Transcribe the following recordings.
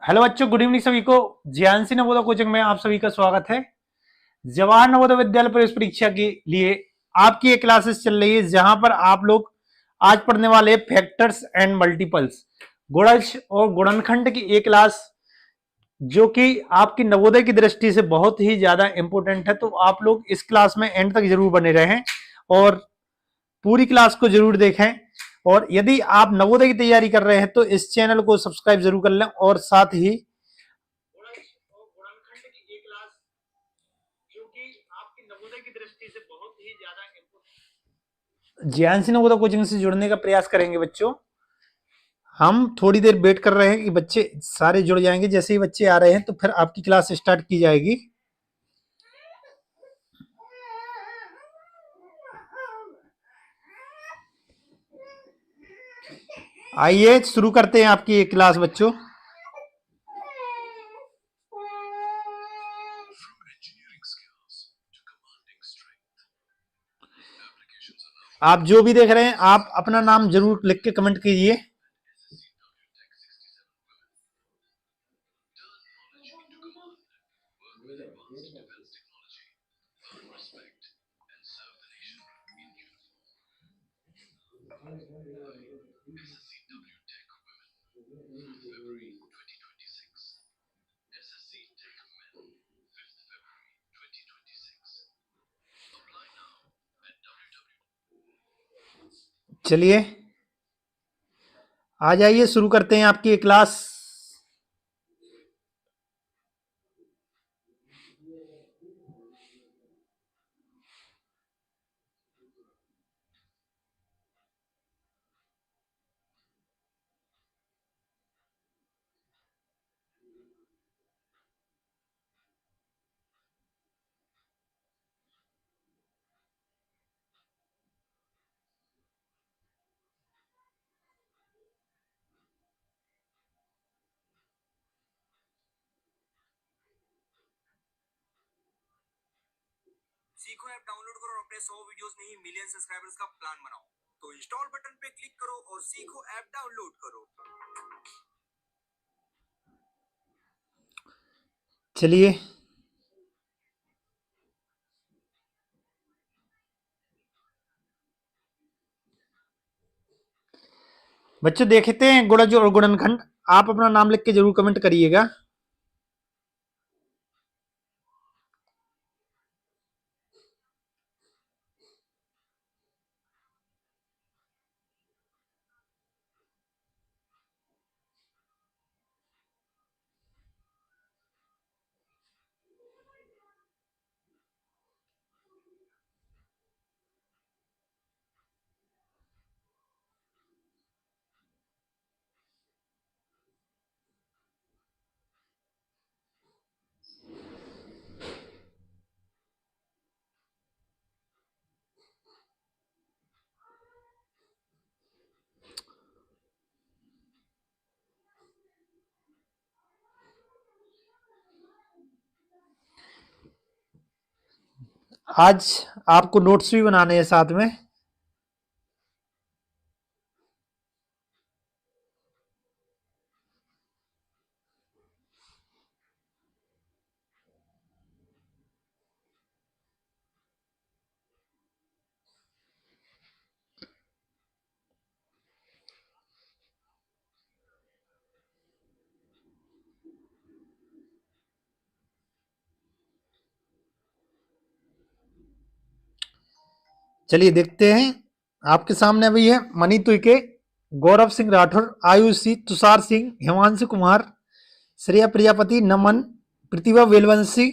Hello बच्चों, good evening सभी को। ज्ञानसी नवोदय कोचिंग में आप सभी का स्वागत है। जवाहर नवोदय विद्यालय प्रवेश परीक्षा के लिए आपकी ये क्लासेस चल रही है, जहां पर आप लोग आज पढ़ने वाले फैक्टर्स एंड मल्टीपल्स, गुणज और गुणनखंड की एक क्लास, जो कि आपकी नवोदय की दृष्टि से बहुत ही ज्यादा इंपॉर्टेंट है। तो आप लोग इस क्लास में एंड तक जरूर बने रहें और पूरी क्लास को जरूर देखें। और यदि आप नवोदय की तैयारी कर रहे हैं तो इस चैनल को सब्सक्राइब जरूर कर लें और साथ ही ज्ञानसी नवोदय कोचिंग से जुड़ने का प्रयास करेंगे बच्चों। हम थोड़ी देर वेट कर रहे हैं कि बच्चे सारे जुड़ जाएंगे। जैसे ही बच्चे आ रहे हैं तो फिर आपकी क्लास स्टार्ट की जाएगी। आइए शुरू करते हैं आपकी ये क्लास बच्चों। आप जो भी देख रहे हैं, आप अपना नाम जरूर लिख के कमेंट कीजिए। चलिए आ जाइए, शुरू करते हैं आपकी ये क्लास। सीखो ऐप डाउनलोड करो और अपने 100 वीडियोस नहीं मिलियन सब्सक्राइबर्स का प्लान बनाओ। तो इंस्टॉल बटन पे क्लिक करो और सीखो ऐप डाउनलोड करो। चलिए बच्चों, देखते हैं गुणज और गुणनखंड। आप अपना नाम लिख के जरूर कमेंट करिएगा। आज आपको नोट्स भी बनाने हैं साथ में। चलिए देखते हैं। आपके सामने अभी है मनी तुइके, गौरव सिंह राठौर, आयुषी, तुषार सिंह, हिमांशु कुमार, श्रेया प्रजापति, नमन, प्रतिभा वेलवंशी,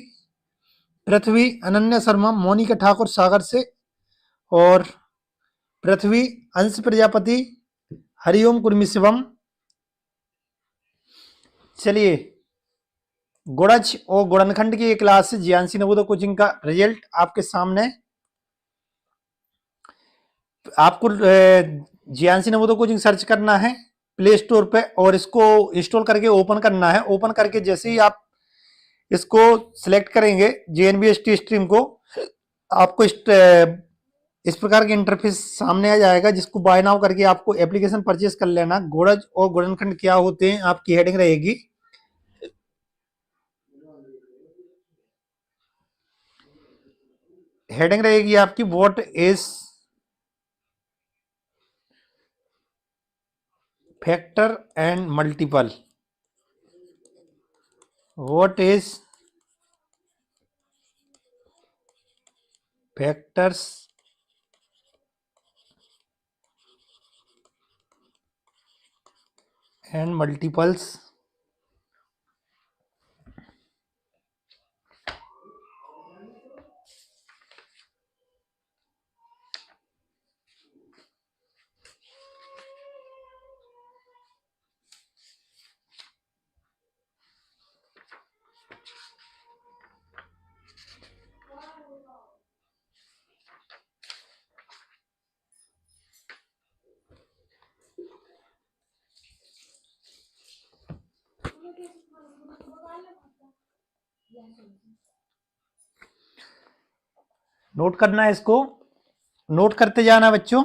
पृथ्वी, अनन्या शर्मा, मोनिका ठाकुर सागर से, और पृथ्वी, अंश प्रजापति, हरिओम कुर्मी शिवम। चलिए, गुणज और गुणनखंड की एक क्लास से ज्ञानसी नवोदय कोचिंग का रिजल्ट आपके सामने। आपको ज्ञानसी नवोदय कोचिंग सर्च करना है प्ले स्टोर पे और इसको इंस्टॉल करके ओपन करना है। ओपन करके जैसे ही आप इसको सिलेक्ट करेंगे जेएनबीएसटी स्ट्रीम को, आपको इस प्रकार के इंटरफेस सामने आ जाएगा, जिसको बाय नाउ करके आपको एप्लीकेशन परचेस कर लेना। गुणज और गुणनखंड क्या होते हैं आपकी हेडिंग रहेगी। हेडिंग रहेगी आपकी what is factor and multiple. What is factors and multiples. Note करना है इसको, नोट करते जाना बच्चों।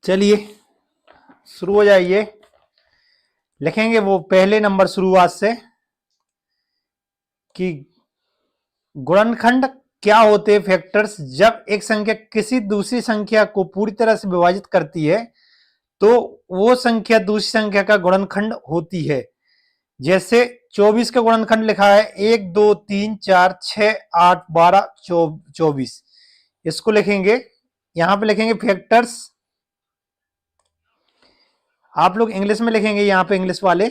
चलिए शुरू हो जाइए। लिखेंगे वो पहले नंबर शुरुआत से कि गुणनखंड क्या होते हैं फैक्टर्स। जब एक संख्या किसी दूसरी संख्या को पूरी तरह से विभाजित करती है तो वो संख्या दूसरी संख्या का गुणनखंड होती है। जैसे 24 का गुणनखंड लिखा है 1 2 3 4 6 8 12 24। इसको लिखेंगे, यहां पे लिखेंगे फैक्टर्स। आप लोग इंग्लिश में लिखेंगे यहां पे, इंग्लिश वाले।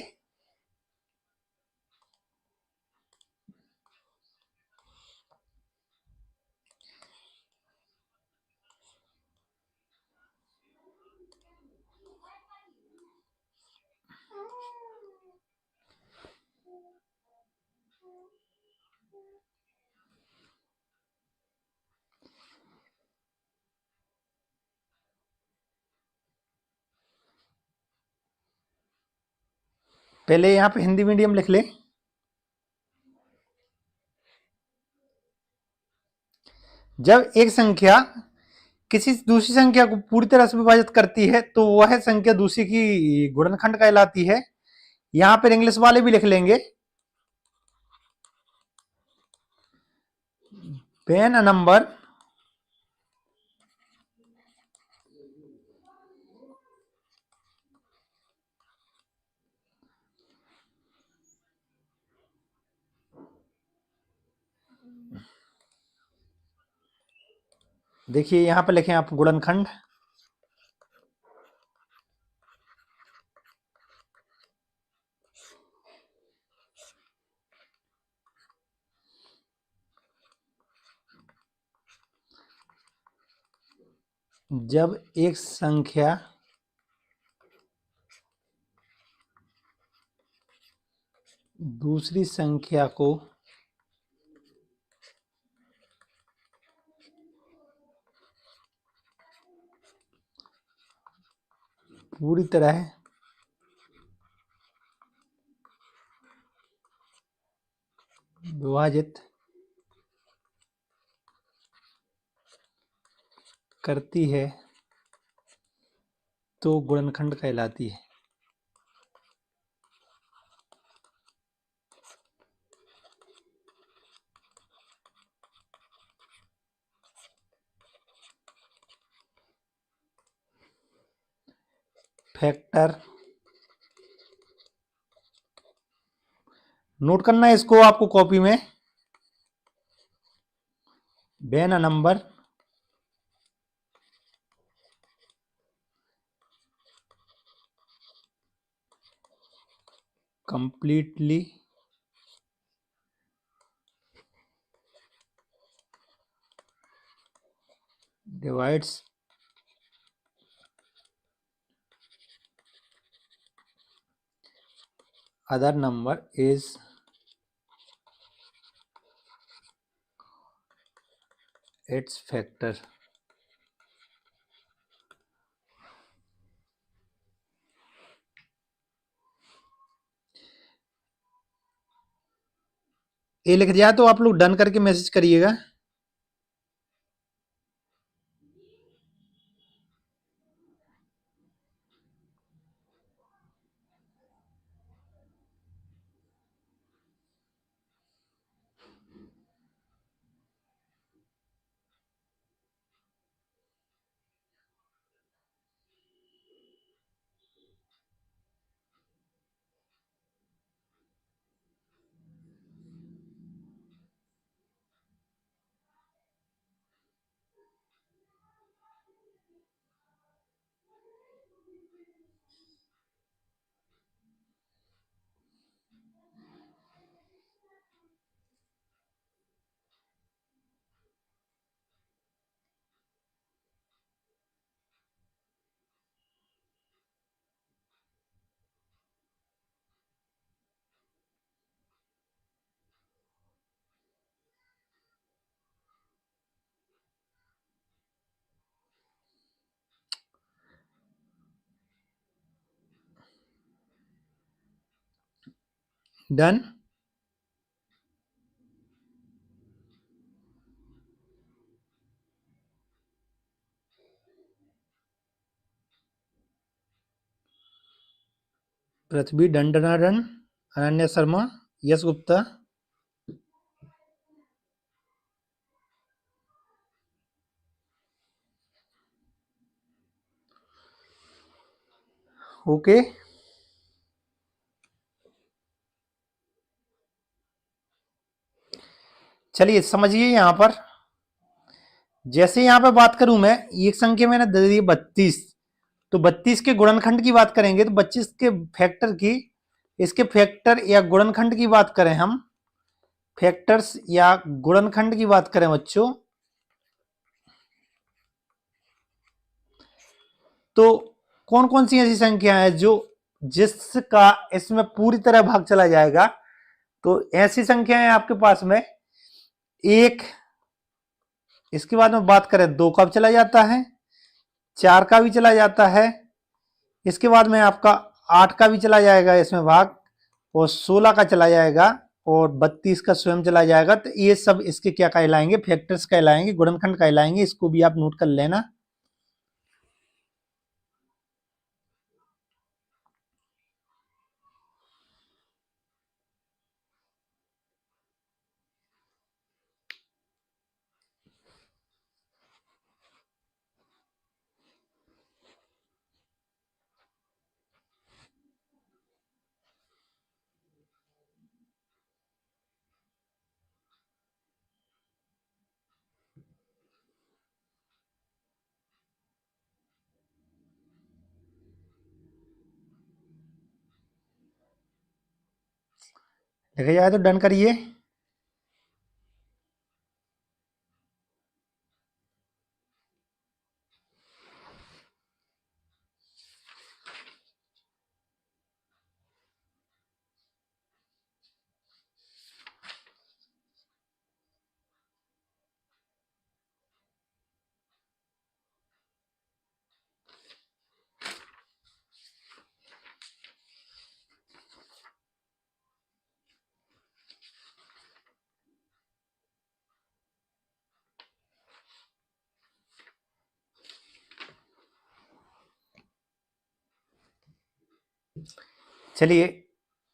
पहले यहां पे हिंदी मीडियम लिख ले। जब एक संख्या किसी दूसरी संख्या को पूरी तरह से विभाजित करती है तो वह संख्या दूसरी की गुणनखंड कहलाती है। यहां पर इंग्लिश वाले भी लिख लेंगे, व्हेन अ नंबर देखिए यहां पर लिखें आप गुणनखंड। जब एक संख्या दूसरी संख्या को पूरी तरह विभाजित करती है तो गुणनखंड कहलाती है। फैक्टर, नोट करना है इसको आपको कॉपी में। When a number completely divides other number is it's factor. ये लिख दिया तो आप लोग डन करके मैसेज करिएगा। डन। पृथ्वी डंडनाडन, अनन्या शर्मा, यश गुप्ता। ओके, चलिए समझिए। यहां पर जैसे यहां पर बात करूं मैं, एक संख्या मैंने दे दी 32, तो 32 के गुणनखंड की बात करेंगे तो 25 के फैक्टर की, इसके फैक्टर या गुणनखंड की बात करें हम, फैक्टर्स या गुणनखंड की बात करें बच्चों, तो कौन कौन सी ऐसी संख्या है जो जिसका इसमें पूरी तरह भाग चला जाएगा। तो ऐसी संख्याएं आपके पास में एक, इसके बाद में बात करें 2 का भी चला जाता है, 4 का भी चला जाता है, इसके बाद में आपका 8 का भी चला जाएगा इसमें भाग, और 16 का चला जाएगा, और 32 का स्वयं चला जाएगा। तो ये सब इसके क्या कहलाएंगे, फैक्टर्स कहलाएंगे, गुणनखंड कहलाएंगे। इसको भी आप नोट कर लेना। देखा जाए तो डन करिए। चलिए,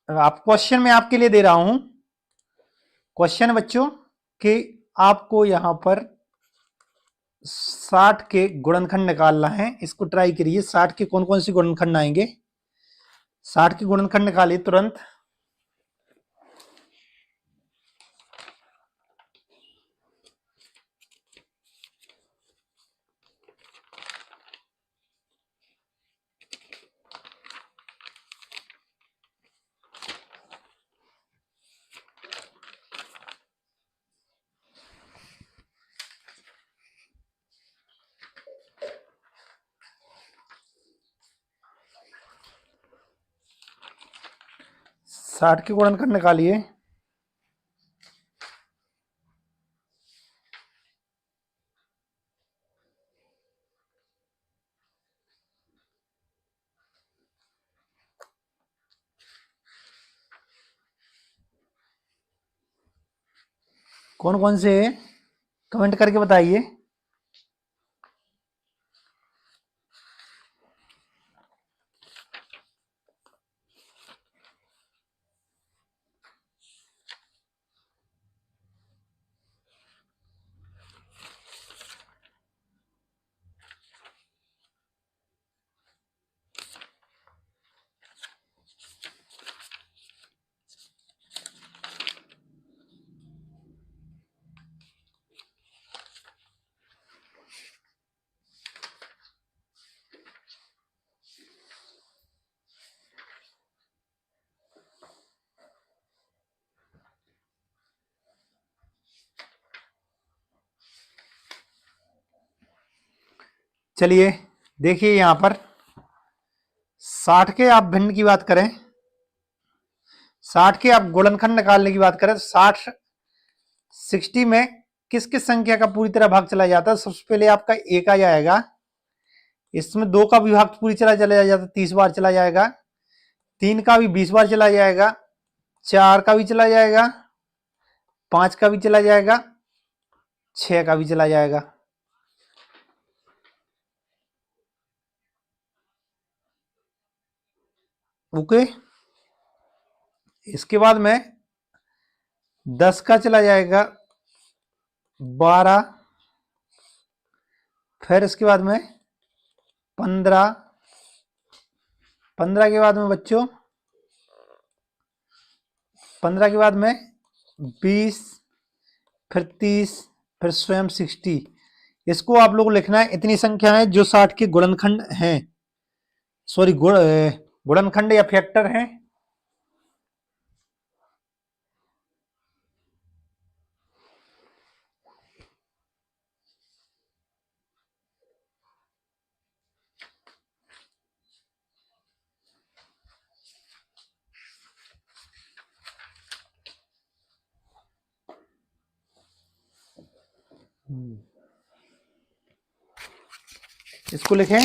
आप क्वेश्चन मैं आपके लिए दे रहा हूं। क्वेश्चन बच्चों कि आपको यहां पर 60 के गुणनखंड निकालना है। इसको ट्राई करिए, 60 के कौन कौन से गुणनखंड आएंगे। 60 के गुणनखंड निकालिए तुरंत। साठ के गुणनखंड निकालिए। कौन कौन से कमेंट करके बताइए। चलिए देखिए यहां पर 60 के आप भिन्न की बात करें, 60 के आप गुणनखंड निकालने की बात करें तो 60 में किस किस संख्या का पूरी तरह भाग चला जाता है। सबसे पहले आपका 1 आ जाएगा, इसमें 2 का भी भाग पूरी तरह चला जाता, 30 बार चला जाएगा। 3 का भी 20 बार चला जाएगा, 4 का भी चला जाएगा, 5 का भी चला जाएगा, 6 का भी चला जाएगा। ओके, इसके बाद में 10 का चला जाएगा, 12, फिर इसके बाद में 15, 15 के बाद में बच्चों 15 के बाद में 20, फिर 30, फिर स्वयं 60। इसको आप लोग लिखना है, इतनी संख्या है जो 60 के गुणनखंड हैं, सॉरी गुणनखंड या फैक्टर हैं। इसको लिखें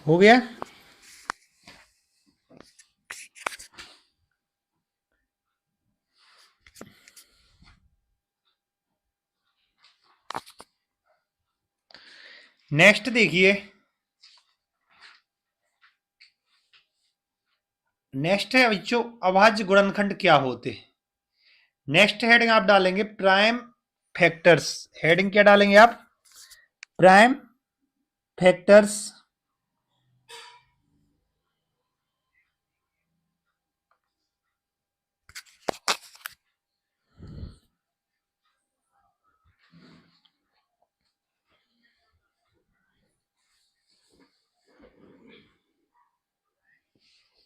हो गया। नेक्स्ट देखिए, नेक्स्ट है बच्चों अभाज्य गुणनखंड क्या होते हैं। नेक्स्ट हेडिंग आप डालेंगे प्राइम फैक्टर्स। हेडिंग क्या डालेंगे आप? Prime factors.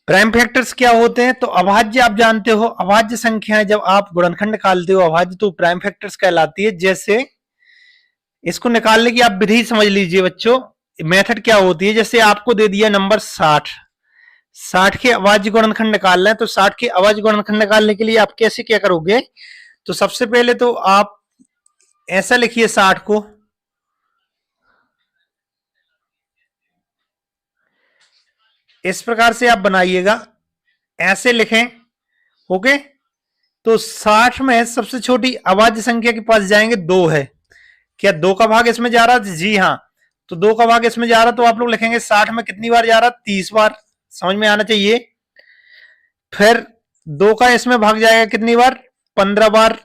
प्राइम फैक्टर्स क्या होते हैं? तो अभाज्य आप जानते हो, अभाज्य संख्याएं जब आप गुणनखंड निकालते हो अभाज्य, तो प्राइम फैक्टर्स कहलाती है। जैसे इसको निकालने की आप विधि समझ लीजिए बच्चों, मेथड क्या होती है। जैसे आपको दे दिया नंबर 60, 60 के अभाज्य गुणनखंड निकालना है, तो 60 के अभाज्य गुणनखंड निकालने के लिए आप कैसे क्या करोगे? तो सबसे पहले तो आप ऐसा लिखिए 60 को, इस प्रकार से आप बनाइएगा, ऐसे लिखें। ओके, तो 60 में सबसे छोटी अभाज्य संख्या के पास जाएंगे, 2 है। क्या 2 का भाग इसमें जा रहा है? जी हाँ, तो 2 का भाग इसमें जा रहा, तो आप लोग लिखेंगे 60 में कितनी बार जा रहा? 30 बार। समझ में आना चाहिए। फिर 2 का इसमें भाग जाएगा कितनी बार? 15 बार।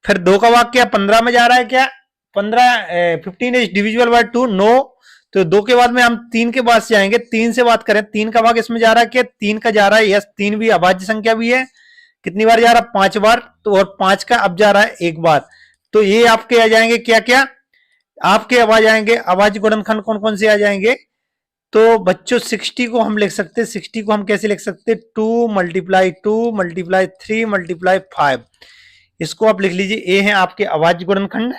फिर 2 का भाग क्या 15 में जा रहा है? क्या 15 इज डिविजिबल बाय 2? नो। तो 2 के बाद में हम 3 के पास जाएंगे, 3 से बात करें, 3 का भाग इसमें जा रहा है क्या? 3 का जा रहा है। यस, 3 भी अभाज्य संख्या भी है। कितनी बार जा रहा है? 5 बार। तो और 5 का अब जा रहा है 1 बार। तो ये आपके आ जाएंगे क्या क्या? आपके अब आ जाएंगे अभाज्य गुणनखंड कौन कौन से आ जाएंगे? तो बच्चों 60 को हम लिख सकते हैं, 60 को हम कैसे लिख सकते हैं, 2 × 2 × 3 × 5। इसको आप लिख लीजिए, ए है आपके अभाज्य गुणनखंड।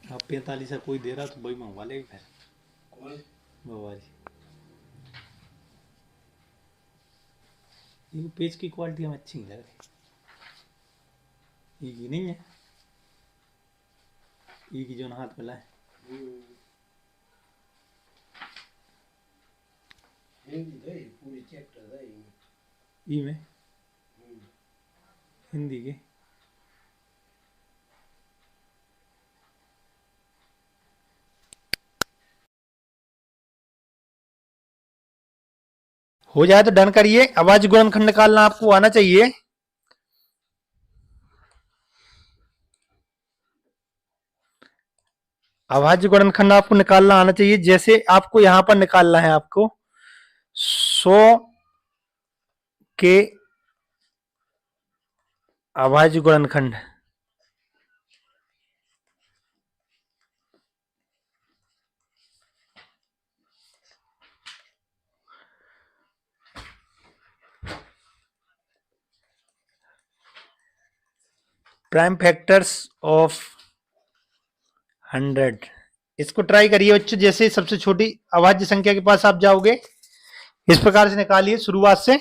आप 45 कोई दे रहा तो वही मंगवा लेगा फिर। कौन? बाबा जी। ये पेज की क्वालिटी हमें अच्छी नहीं लग रही, ये नहीं है, ये की जो ना हाथ मिला है। पूरी चैप्टर है ई में हिंदी के। हो जाए तो डन करिए। अभाज्य गुणनखंड निकालना आपको आना चाहिए। अभाज्य गुणनखंड आपको निकालना आना चाहिए। जैसे आपको यहां पर निकालना है, आपको 100 के अभाज्य गुणनखंड, प्राइम फैक्टर्स ऑफ 100। इसको ट्राई करिए बच्चों। जैसे सबसे छोटी अभाज्य संख्या के पास आप जाओगे, इस प्रकार से निकालिए शुरुआत से।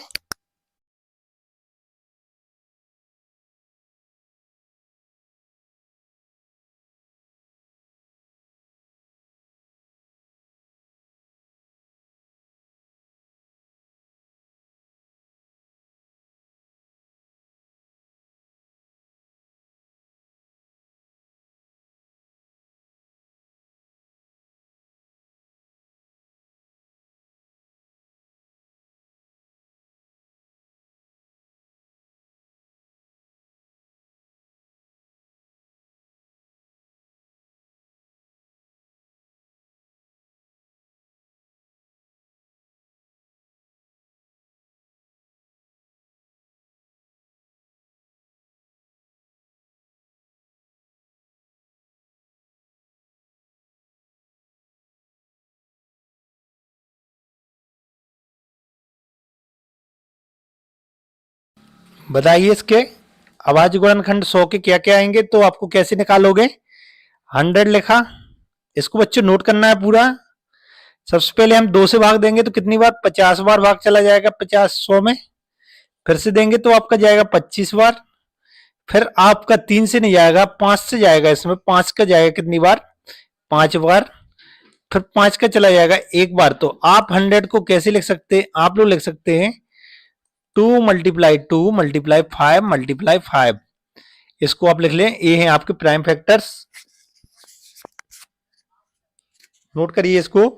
बताइए इसके अभाज्य गुणनखंड 100 के क्या क्या आएंगे, तो आपको कैसे निकालोगे। 100 लिखा, इसको बच्चों नोट करना है पूरा। सबसे पहले हम 2 से भाग देंगे तो कितनी बार, 50 बार भाग चला जाएगा 50 100 में। फिर से देंगे तो आपका जाएगा 25 बार। फिर आपका 3 से नहीं जाएगा, 5 से जाएगा। इसमें 5 का जाएगा कितनी बार, 5 बार। फिर 5 का चला जाएगा 1 बार। तो आप 100 को कैसे लिख सकते हैं, आप लोग लिख सकते हैं 2 × 2 × 5 × 5। इसको आप लिख लें, ये है आपके प्राइम फैक्टर्स। नोट करिए इसको।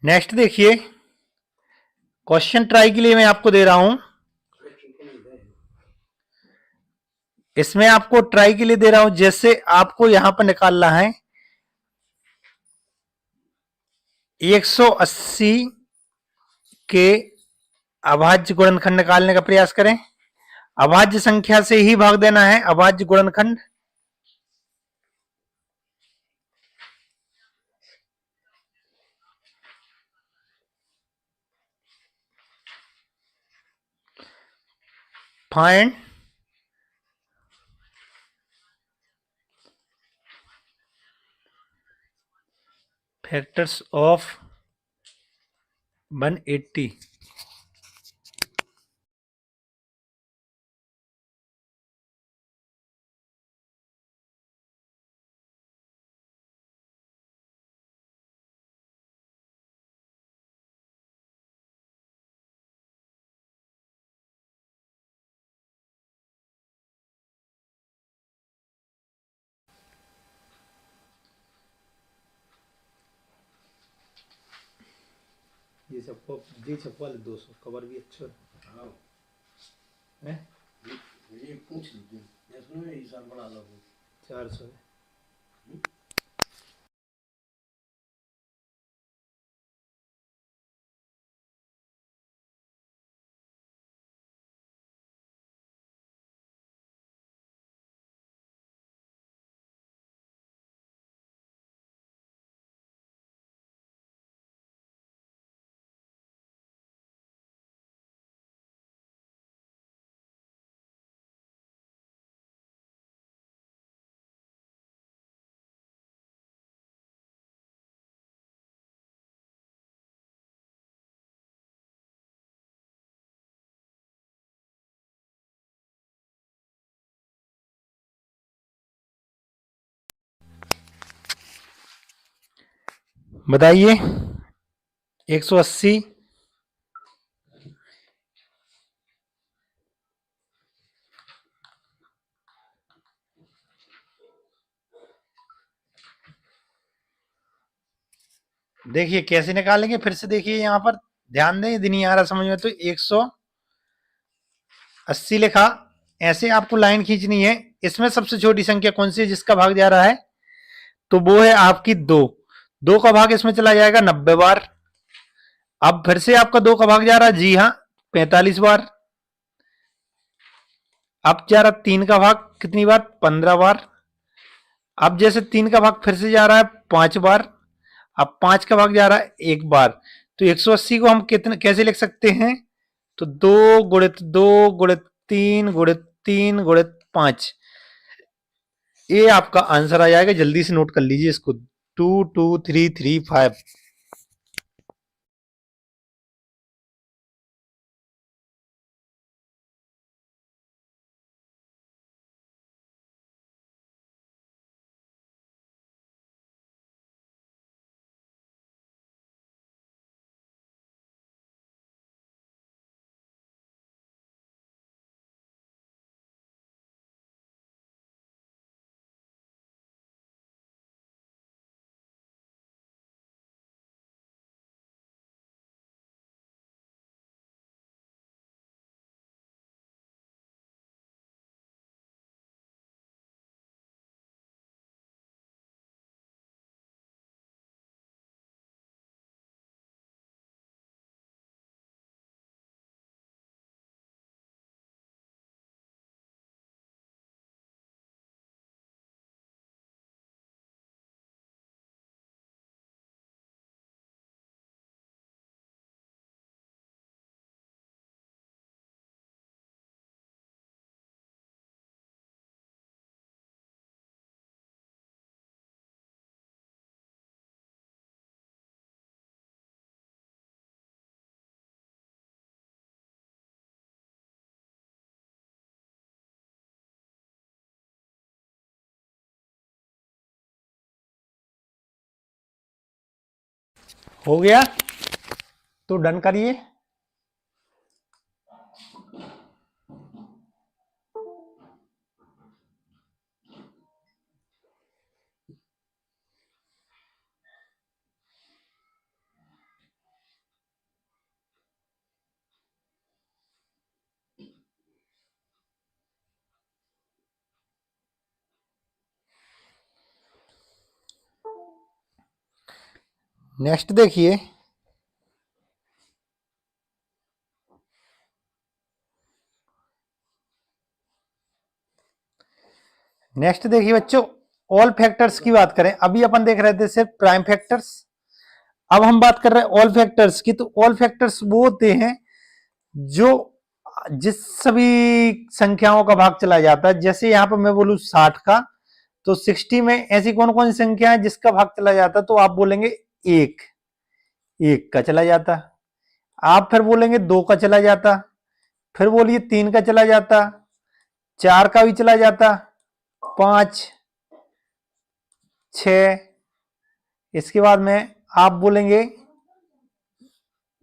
नेक्स्ट देखिए, क्वेश्चन ट्राई के लिए मैं आपको दे रहा हूं। इसमें आपको ट्राई के लिए दे रहा हूं, जैसे आपको यहां पर निकालना है 180 के अभाज्य गुणनखंड निकालने का प्रयास करें। अभाज्य संख्या से ही भाग देना है, अभाज्य गुणनखंड। Find factors of 180। ये सबको जी छपवा ले 200 कवर भी अच्छा है। ये पूछ लीजिए इसमें हिसाब बना लो 400 है। बताइए 180 देखिए कैसे निकालेंगे, फिर से देखिए यहां पर ध्यान दें, यदि नहीं आ रहा समझ में तो 180 लिखा, ऐसे आपको लाइन खींचनी है। इसमें सबसे छोटी संख्या कौन सी है जिसका भाग जा रहा है, तो वो है आपकी 2। 2 का भाग इसमें चला जाएगा 90 बार। अब फिर से आपका 2 का भाग जा रहा है, जी हां 45 बार। अब जा रहा 3 का भाग कितनी बार, 15 बार। अब जैसे 3 का भाग फिर से जा रहा है 5 बार। अब 5 का भाग जा रहा है 1 बार। तो 180 को हम कितने कैसे लिख सकते हैं, तो 2 गुणित 2 गुणित 3 गुणित 3 गुणित 5, ये आपका आंसर आ जाएगा। जल्दी से नोट कर लीजिए इसको, 22335। हो गया, तो डन करिए। नेक्स्ट देखिए, नेक्स्ट देखिए बच्चों, ऑल फैक्टर्स की बात करें। अभी अपन देख रहे थे सिर्फ प्राइम फैक्टर्स, अब हम बात कर रहे हैं ऑल फैक्टर्स की। तो ऑल फैक्टर्स वो होते हैं जो जिस सभी संख्याओं का भाग चला जाता है। जैसे यहां पर मैं बोलूं 60 का, तो 60 में ऐसी कौन कौन सी संख्या है जिसका भाग चला जाता है? तो आप बोलेंगे एक, एक का चला जाता, आप फिर बोलेंगे दो का चला जाता, फिर बोलिए तीन का चला जाता, चार का भी चला जाता, पांच, छ, इसके बाद में आप बोलेंगे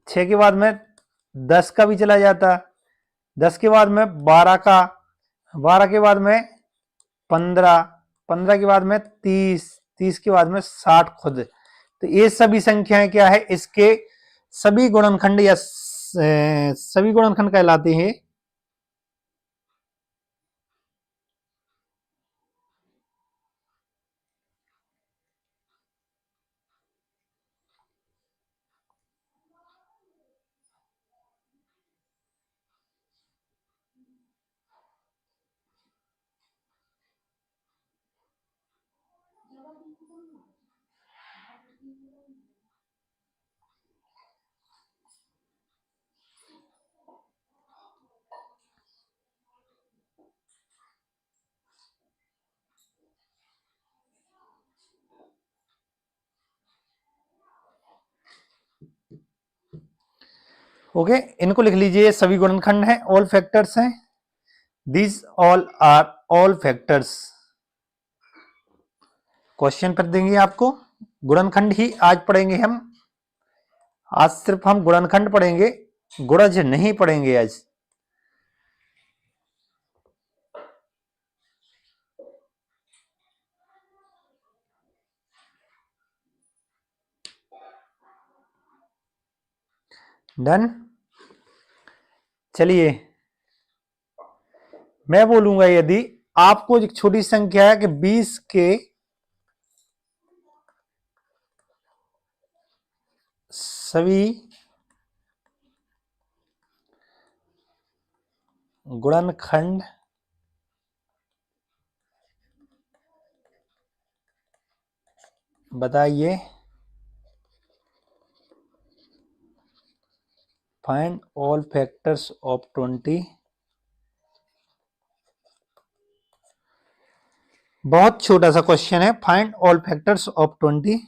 6 के बाद में 10 का भी चला जाता, 10 के बाद में 12 का, 12 के बाद में 15, 15 के बाद में 30, 30 के बाद में 60 खुद। तो ये सभी संख्याएं क्या है, इसके सभी गुणनखंड या सभी गुणनखंड कहलाते हैं। ओके, इनको लिख लीजिए, सभी गुणनखंड हैं, ऑल फैक्टर्स हैं। These all are all factors. Question पर देंगे आपको, गुणनखंड ही आज पढ़ेंगे हम। आज सिर्फ हम गुणनखंड पढ़ेंगे, गुणज नहीं पढ़ेंगे आज। डन। चलिए, मैं बोलूंगा यदि आपको एक छोटी संख्या है कि 20 के सभी गुणनखंड बताइए, फाइंड ऑल फैक्टर्स ऑफ 20। बहुत छोटा सा क्वेश्चन है, फाइंड ऑल फैक्टर्स ऑफ 20।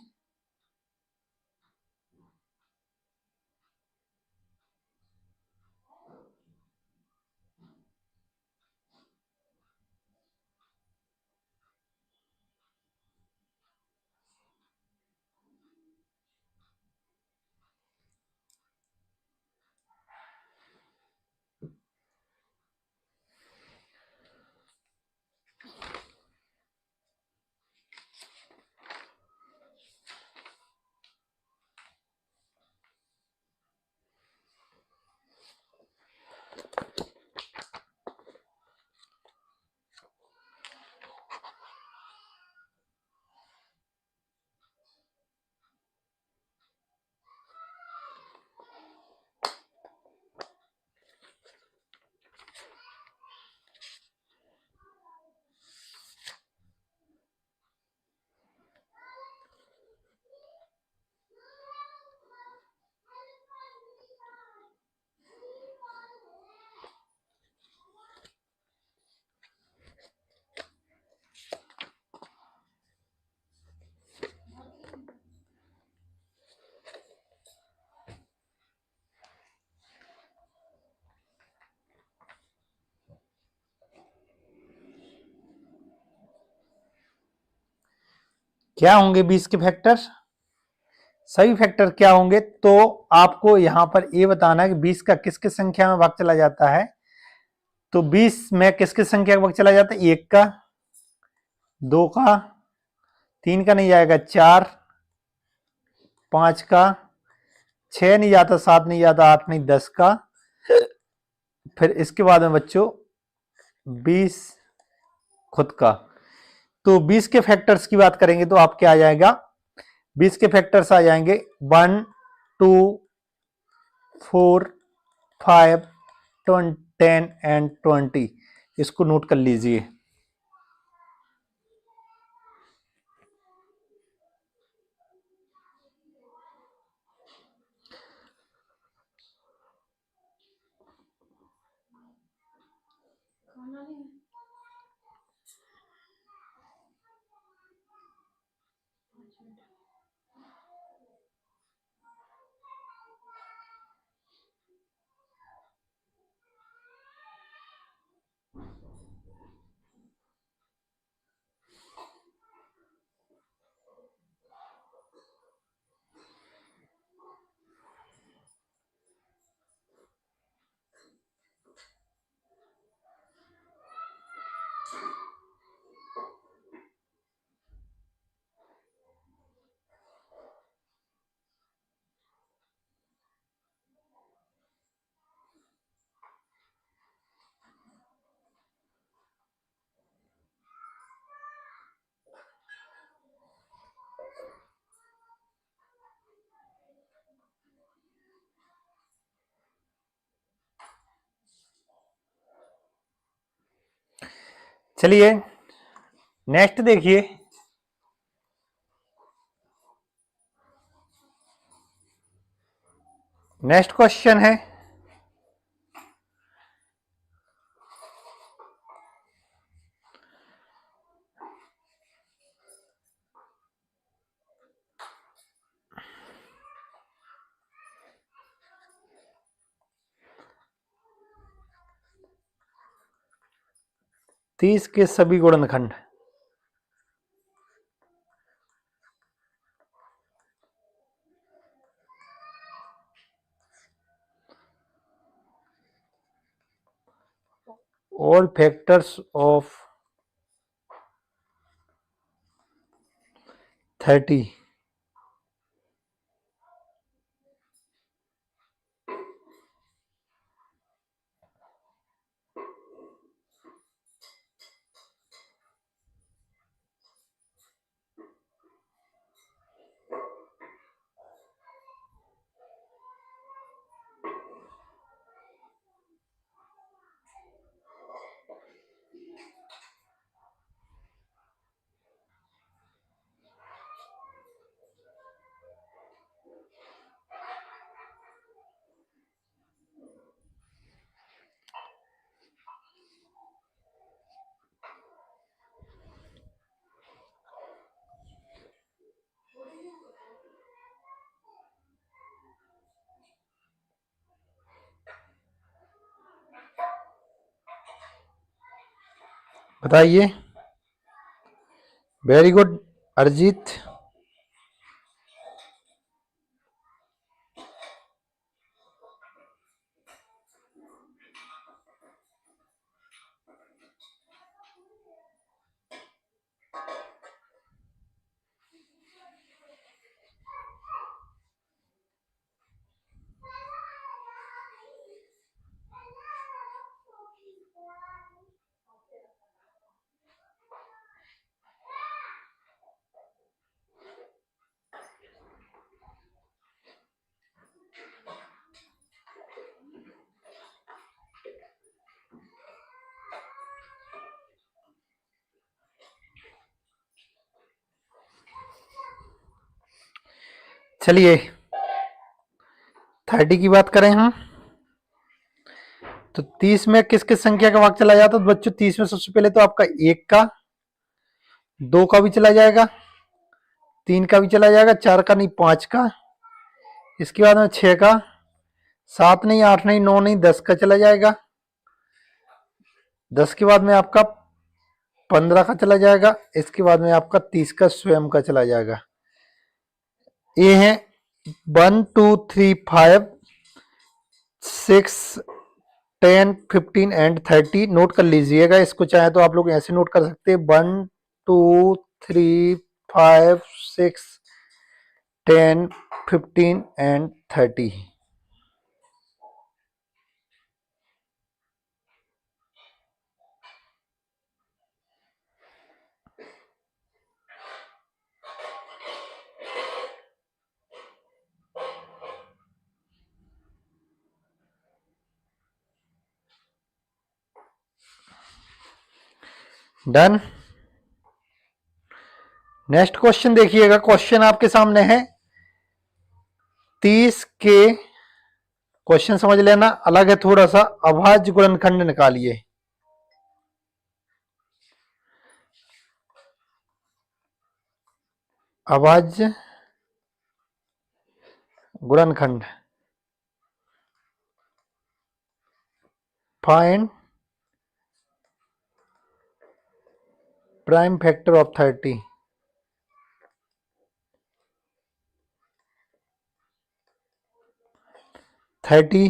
क्या होंगे 20 के फैक्टर? सभी फैक्टर क्या होंगे? तो आपको यहां पर ये बताना है कि 20 का किस किस संख्या में भाग चला जाता है। तो 20 में किस किस संख्या का भाग चला जाता है? 1 का, 2 का, 3 का नहीं जाएगा, 4, 5 का, 6 नहीं जाता, 7 नहीं जाता, 8 नहीं, 10 का। फिर इसके बाद में बच्चों 20 खुद का। तो 20 के फैक्टर्स की बात करेंगे तो आपके आ जाएगा 20 के फैक्टर्स आ जाएंगे 1, 2, 4, 5, 10 एंड 20। इसको नोट कर लीजिए। चलिए नेक्स्ट देखिए। नेक्स्ट क्वेश्चन है तीस के सभी गुणनखंड। All factors of 30। बताइए। Very good Arijit. चलिए 30 की बात करें हम, तो 30 में किस किस संख्या का भाग चला जाता है? तो बच्चों 30 में सबसे पहले तो आपका 1 का, 2 का भी चला जाएगा, 3 का भी चला जाएगा, 4 का नहीं 5 का, इसके बाद में 6 का, 7 नहीं, 8 नहीं, 9 नहीं, 10 का चला जाएगा, 10 के बाद में आपका 15 का चला जाएगा, इसके बाद में आपका 30 का स्वयं का चला जाएगा। ये है 1, 2, 3, 5, 6, 10, 15 एंड 30। नोट कर लीजिएगा, इसको चाहे तो आप लोग ऐसे नोट कर सकते हैं 1, 2, 3, 5, 6, 10, 15 एंड 30। डन। नेक्स्ट क्वेश्चन देखिएगा, क्वेश्चन आपके सामने है 30 के, क्वेश्चन समझ लेना, अलग है थोड़ा सा। अभाज्य गुणनखंड निकालिए। अभाज्य गुणनखंड, find prime factor of 30। Thirty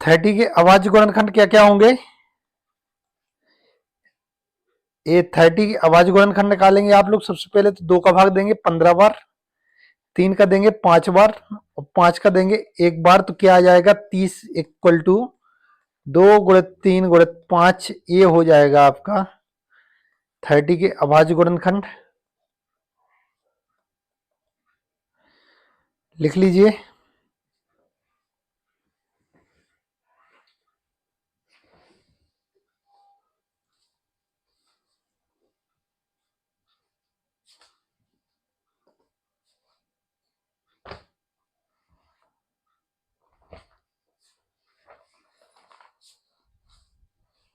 30 के अभाज्य गुणनखंड क्या क्या होंगे? ये 30 की अभाज्य गुणनखंड निकालेंगे आप लोग। सबसे पहले तो 2 का भाग देंगे 15 बार, 3 का देंगे 5 बार और 5 का देंगे 1 बार। तो क्या आ जाएगा? 30 इक्वल टू 2 गुणित 3 गुणित 5, ये हो जाएगा आपका 30 के अभाज्य गुणनखंड। लिख लीजिए।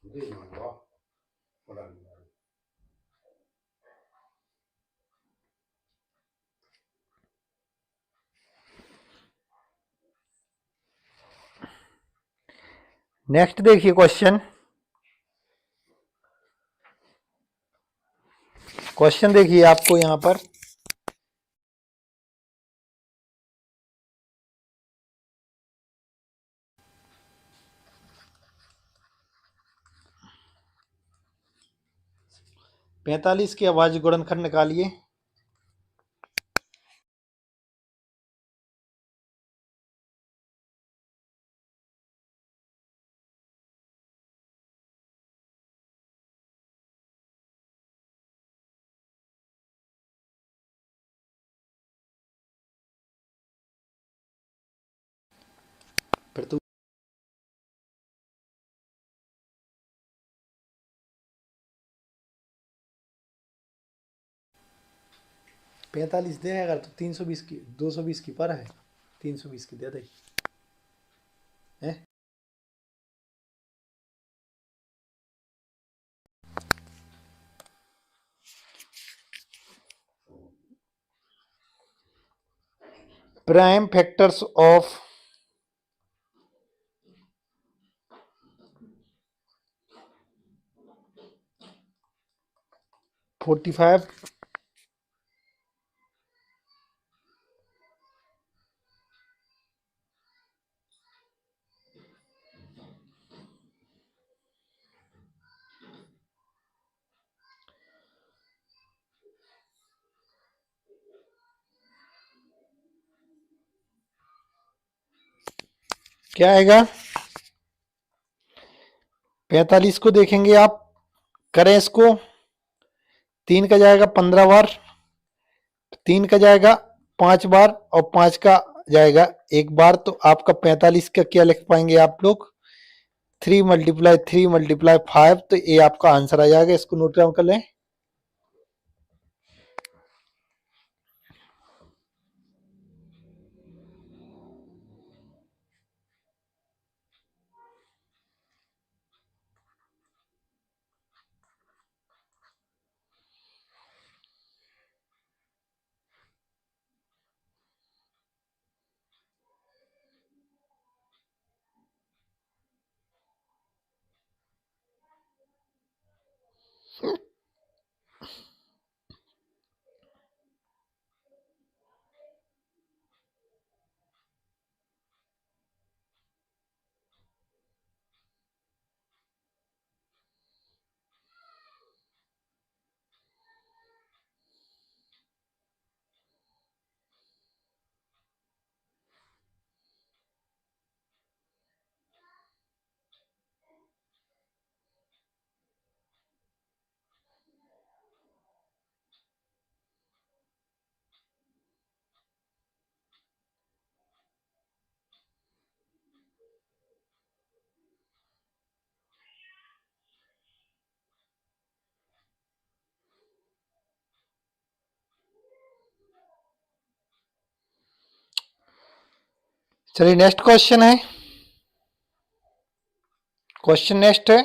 दे दूंगा बड़ा नहीं। नेक्स्ट देखिए क्वेश्चन। क्वेश्चन देखिए आपको यहां पर 45 के अभाज्य गुणनखंड निकालिए। फिर तो 45 दे अगर तो 320 की 220 की पर है, 320 की दे दे है। Prime factors of 45। क्या आएगा? 45 को देखेंगे आप, करें इसको, 3 का जाएगा 15 बार, 3 का जाएगा 5 बार और 5 का जाएगा 1 बार। तो आपका 45 का क्या लिख पाएंगे आप लोग? 3 मल्टीप्लाई 3 मल्टीप्लाई 5। तो ये आपका आंसर आ जाएगा। इसको नोट डाउन कर लें। चलिए नेक्स्ट क्वेश्चन है। क्वेश्चन नेक्स्ट है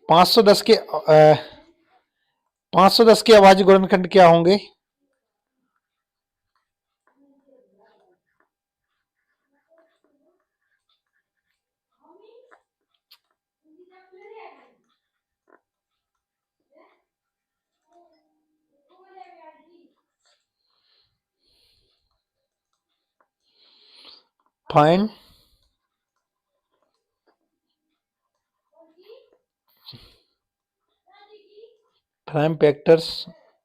510 के 510 के अभाज्य गुणनखंड क्या होंगे? फाइंड प्राइम फैक्टर्स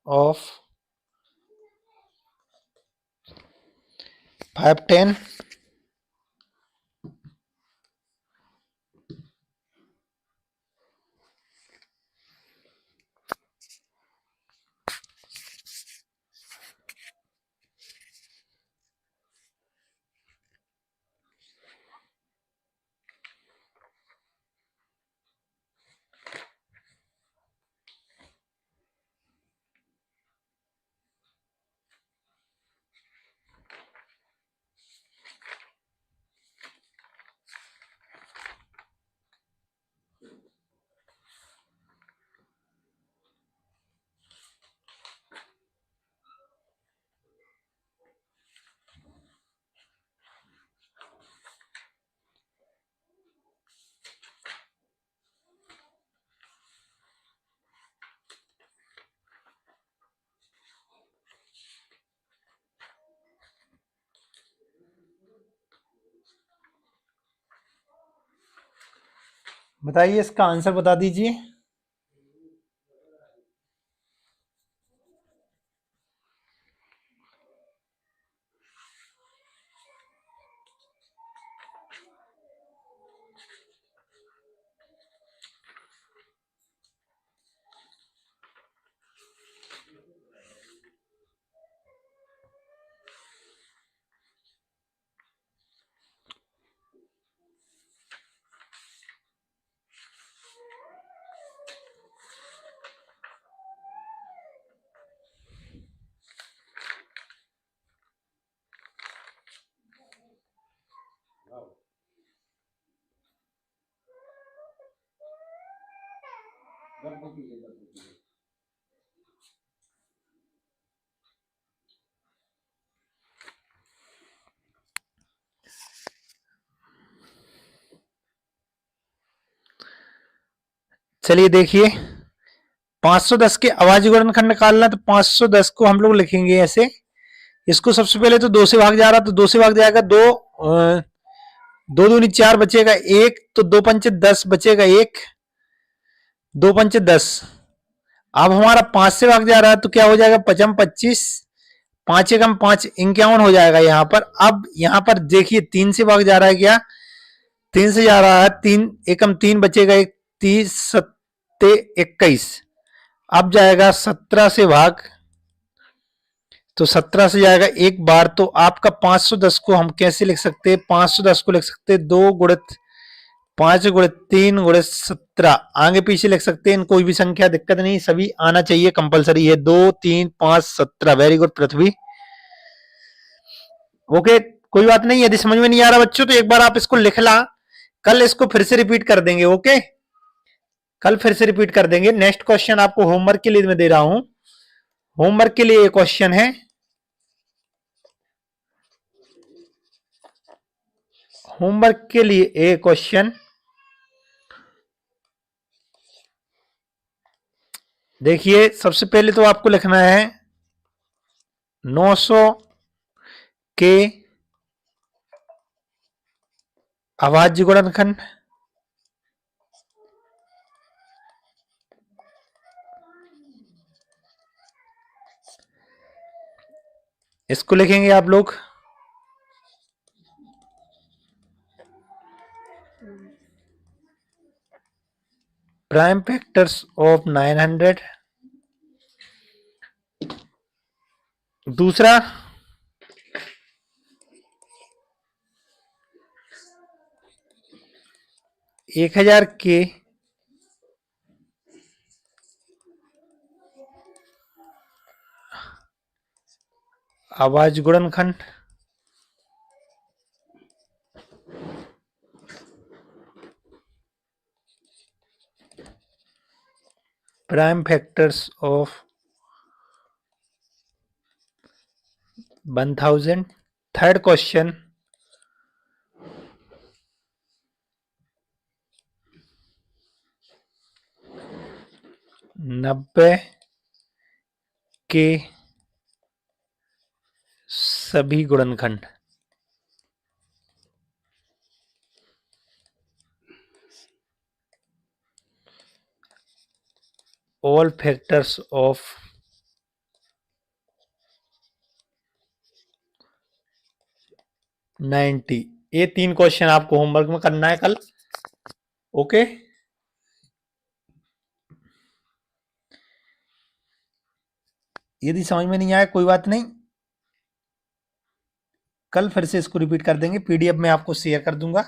ऑफ 510 बताइए, इसका आंसर बता दीजिए। चलिए देखिए, 510 के अभाज्य गुणनखंड निकालना, तो 510 को हम लोग लिखेंगे ऐसे। इसको सबसे पहले तो 2 से भाग जा रहा, तो 2 से भाग जाएगा 2, 2 दूनी 4 बचेगा 1, तो 2 पंचे 10 बचेगा 1, 2 पंचे 10। अब हमारा 5 से भाग जा रहा है, तो क्या हो जाएगा 5 25, 5 एकम 5 51 हो जाएगा यहाँ पर। अब यहाँ पर देखिए 3 से भाग जा रहा है, क्या 3 से जा रहा है, 3 एकम 3 बचेगा 1, 30 सत्ते 21। अब जाएगा 17 से भाग, तो 17 से जाएगा एक बार। तो आपका 510 को हम कैसे लिख सकते हैं? 510 को लिख सकते हैं 2 गुणित 5 गुणित 3 गुणित 17। आगे पीछे लिख सकते हैं, कोई भी संख्या दिक्कत नहीं, सभी आना चाहिए, कंपलसरी है। 2 3 5 17। वेरी गुड पृथ्वी। ओके, कोई बात नहीं। यदि समझ में नहीं आ रहा बच्चों, तो एक बार आप इसको लिख ला, कल इसको फिर से रिपीट कर देंगे। ओके, कल फिर से रिपीट कर देंगे। नेक्स्ट क्वेश्चन आपको होमवर्क के लिए मैं दे रहा हूं। होमवर्क के लिए एक क्वेश्चन है, होमवर्क के लिए एक क्वेश्चन देखिए। सबसे पहले तो आपको लिखना है 900 के अभाज्य गुणनखंड। इसको लिखेंगे आप लोग प्राइम फैक्टर्स ऑफ 900। दूसरा 1000 के आवाज गुणनखंड, prime factors of 1000। Third question, नब्बे के सभी गुणनखंड। All factors of 90। ये 3 क्वेश्चन आपको होमवर्क में करना है कल। ओके, यदि समझ में नहीं आया कोई बात नहीं, कल फिर से इसको रिपीट कर देंगे, पीडीएफ में आपको शेयर कर दूंगा।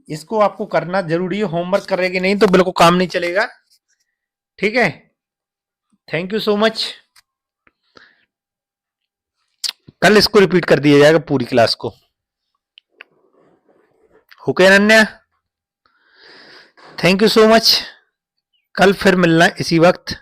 इसको आपको करना जरूरी है, होमवर्क करेंगे नहीं तो बिल्कुल काम नहीं चलेगा। ठीक है, थैंक यू सो मच। कल इसको रिपीट कर दिया जाएगा पूरी क्लास को। Okay Ananya, thank you so much. कल फिर मिलना इसी वक्त।